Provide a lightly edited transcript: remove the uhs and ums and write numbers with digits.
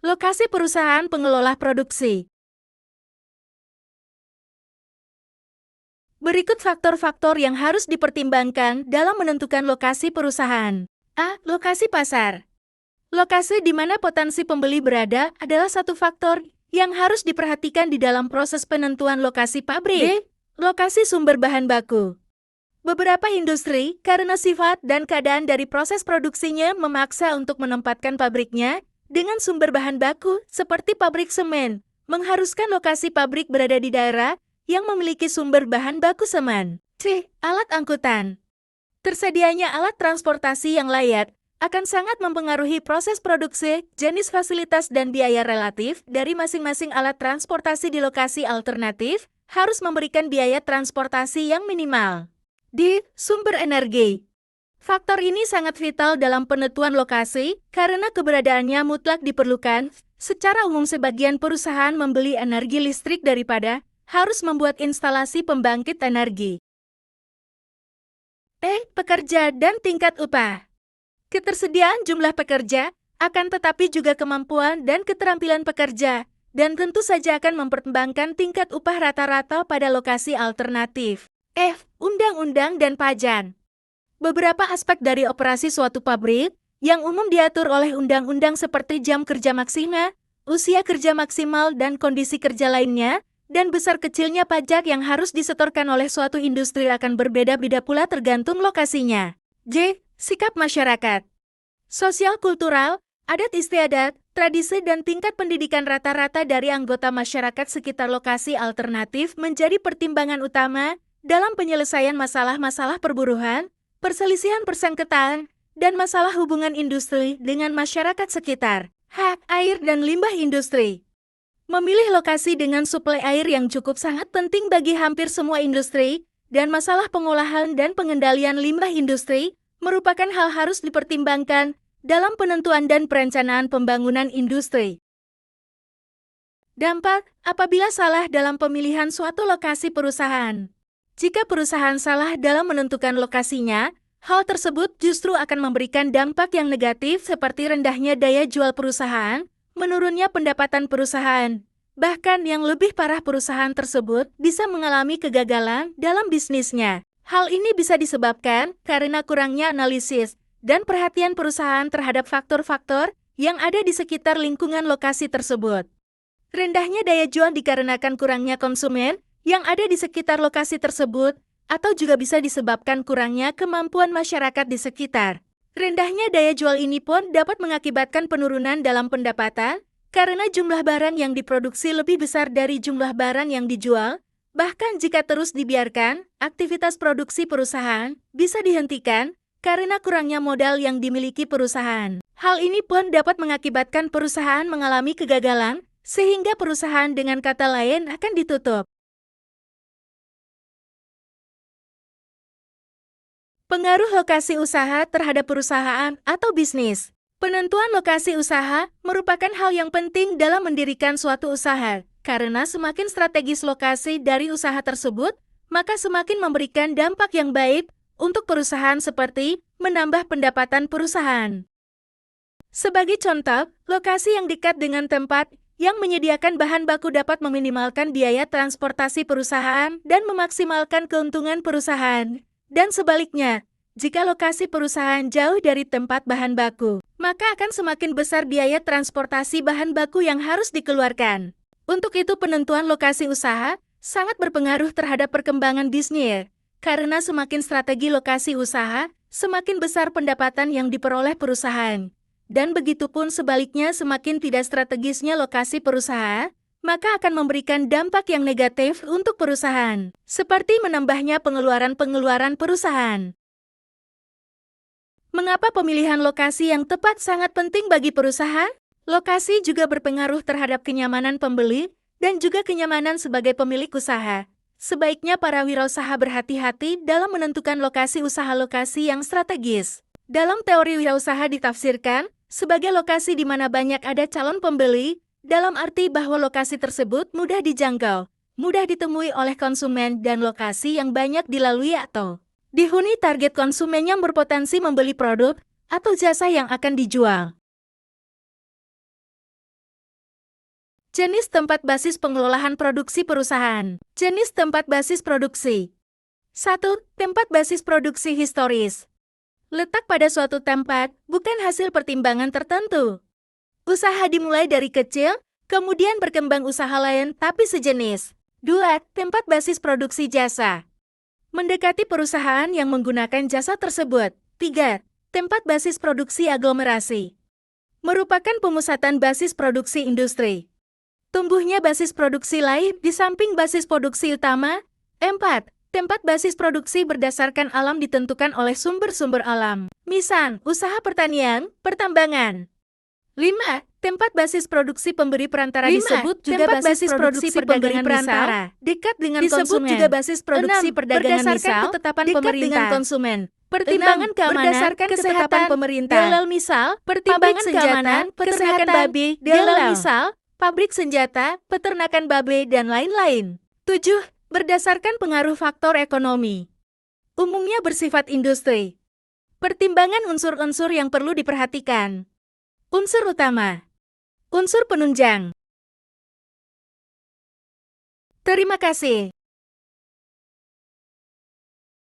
Lokasi perusahaan pengelola produksi. Berikut faktor-faktor yang harus dipertimbangkan dalam menentukan lokasi perusahaan. A. Lokasi pasar. Lokasi di mana potensi pembeli berada adalah satu faktor yang harus diperhatikan di dalam proses penentuan lokasi pabrik. B. Lokasi sumber bahan baku. Beberapa industri, karena sifat dan keadaan dari proses produksinya memaksa untuk menempatkan pabriknya dengan sumber bahan baku seperti pabrik semen, mengharuskan lokasi pabrik berada di daerah yang memiliki sumber bahan baku semen. C. Alat angkutan. Tersedianya alat transportasi yang layak akan sangat mempengaruhi proses produksi, jenis fasilitas dan biaya relatif dari masing-masing alat transportasi di lokasi alternatif harus memberikan biaya transportasi yang minimal. D. Sumber energi. Faktor ini sangat vital dalam penentuan lokasi karena keberadaannya mutlak diperlukan. Secara umum sebagian perusahaan membeli energi listrik daripada harus membuat instalasi pembangkit energi. E. Pekerja dan tingkat upah. Ketersediaan jumlah pekerja akan tetapi juga kemampuan dan keterampilan pekerja dan tentu saja akan mempertimbangkan tingkat upah rata-rata pada lokasi alternatif. F. Undang-undang dan pajak. Beberapa aspek dari operasi suatu pabrik yang umum diatur oleh undang-undang seperti jam kerja maksimal, usia kerja maksimal dan kondisi kerja lainnya, dan besar kecilnya pajak yang harus disetorkan oleh suatu industri akan berbeda-beda pula tergantung lokasinya. J. Sikap masyarakat. Sosial kultural, adat istiadat, tradisi dan tingkat pendidikan rata-rata dari anggota masyarakat sekitar lokasi alternatif menjadi pertimbangan utama dalam penyelesaian masalah-masalah perburuhan, perselisihan persengketaan, dan masalah hubungan industri dengan masyarakat sekitar. H. Air dan limbah industri. Memilih lokasi dengan suplai air yang cukup sangat penting bagi hampir semua industri, dan masalah pengolahan dan pengendalian limbah industri merupakan hal harus dipertimbangkan dalam penentuan dan perencanaan pembangunan industri. Dampak apabila salah dalam pemilihan suatu lokasi perusahaan. Jika perusahaan salah dalam menentukan lokasinya, hal tersebut justru akan memberikan dampak yang negatif seperti rendahnya daya jual perusahaan, menurunnya pendapatan perusahaan. Bahkan yang lebih parah perusahaan tersebut bisa mengalami kegagalan dalam bisnisnya. Hal ini bisa disebabkan karena kurangnya analisis dan perhatian perusahaan terhadap faktor-faktor yang ada di sekitar lingkungan lokasi tersebut. Rendahnya daya jual dikarenakan kurangnya konsumen yang ada di sekitar lokasi tersebut, atau juga bisa disebabkan kurangnya kemampuan masyarakat di sekitar. Rendahnya daya jual ini pun dapat mengakibatkan penurunan dalam pendapatan, karena jumlah barang yang diproduksi lebih besar dari jumlah barang yang dijual. Bahkan jika terus dibiarkan, aktivitas produksi perusahaan bisa dihentikan karena kurangnya modal yang dimiliki perusahaan. Hal ini pun dapat mengakibatkan perusahaan mengalami kegagalan, sehingga perusahaan dengan kata lain akan ditutup. Pengaruh lokasi usaha terhadap perusahaan atau bisnis. Penentuan lokasi usaha merupakan hal yang penting dalam mendirikan suatu usaha, karena semakin strategis lokasi dari usaha tersebut, maka semakin memberikan dampak yang baik untuk perusahaan seperti menambah pendapatan perusahaan. Sebagai contoh, lokasi yang dekat dengan tempat yang menyediakan bahan baku dapat meminimalkan biaya transportasi perusahaan dan memaksimalkan keuntungan perusahaan. Dan sebaliknya, jika lokasi perusahaan jauh dari tempat bahan baku, maka akan semakin besar biaya transportasi bahan baku yang harus dikeluarkan. Untuk itu penentuan lokasi usaha sangat berpengaruh terhadap perkembangan bisnis, karena semakin strategi lokasi usaha, semakin besar pendapatan yang diperoleh perusahaan. Dan begitupun sebaliknya semakin tidak strategisnya lokasi perusahaan, maka akan memberikan dampak yang negatif untuk perusahaan, seperti menambahnya pengeluaran-pengeluaran perusahaan. Mengapa pemilihan lokasi yang tepat sangat penting bagi perusahaan? Lokasi juga berpengaruh terhadap kenyamanan pembeli dan juga kenyamanan sebagai pemilik usaha. Sebaiknya para wirausaha berhati-hati dalam menentukan lokasi yang strategis. Dalam teori wirausaha ditafsirkan sebagai lokasi di mana banyak ada calon pembeli, dalam arti bahwa lokasi tersebut mudah dijangkau, mudah ditemui oleh konsumen dan lokasi yang banyak dilalui atau dihuni target konsumen yang berpotensi membeli produk atau jasa yang akan dijual. Jenis tempat basis pengelolaan produksi perusahaan. Jenis tempat basis produksi. 1. Tempat basis produksi historis. Letak pada suatu tempat, bukan hasil pertimbangan tertentu. Usaha dimulai dari kecil, kemudian berkembang usaha lain tapi sejenis. 2. Tempat basis produksi jasa. Mendekati perusahaan yang menggunakan jasa tersebut. 3. Tempat basis produksi aglomerasi. Merupakan pemusatan basis produksi industri. Tumbuhnya basis produksi lain di samping basis produksi utama. 4. Tempat basis produksi berdasarkan alam ditentukan oleh sumber-sumber alam. Misal, usaha pertanian, pertambangan. 5. Tempat basis produksi pemberi perantara disebut juga basis produksi perdagangan perantara. Dekat dengan disebut konsumen. Juga basis produksi 6. Perdagangan misal, ketetapan dekat pemerintah. Dengan konsumen. Pertimbangan keamanan, berdasarkan kesehatan pemerintah. Dalal misal, pertimbangan keamanan, kesehatan babi. Dalal misal, pabrik senjata, peternakan babi, dan lain-lain. 7. Berdasarkan pengaruh faktor ekonomi. Umumnya bersifat industri. Pertimbangan unsur-unsur yang perlu diperhatikan. Unsur utama. Unsur penunjang. Terima kasih.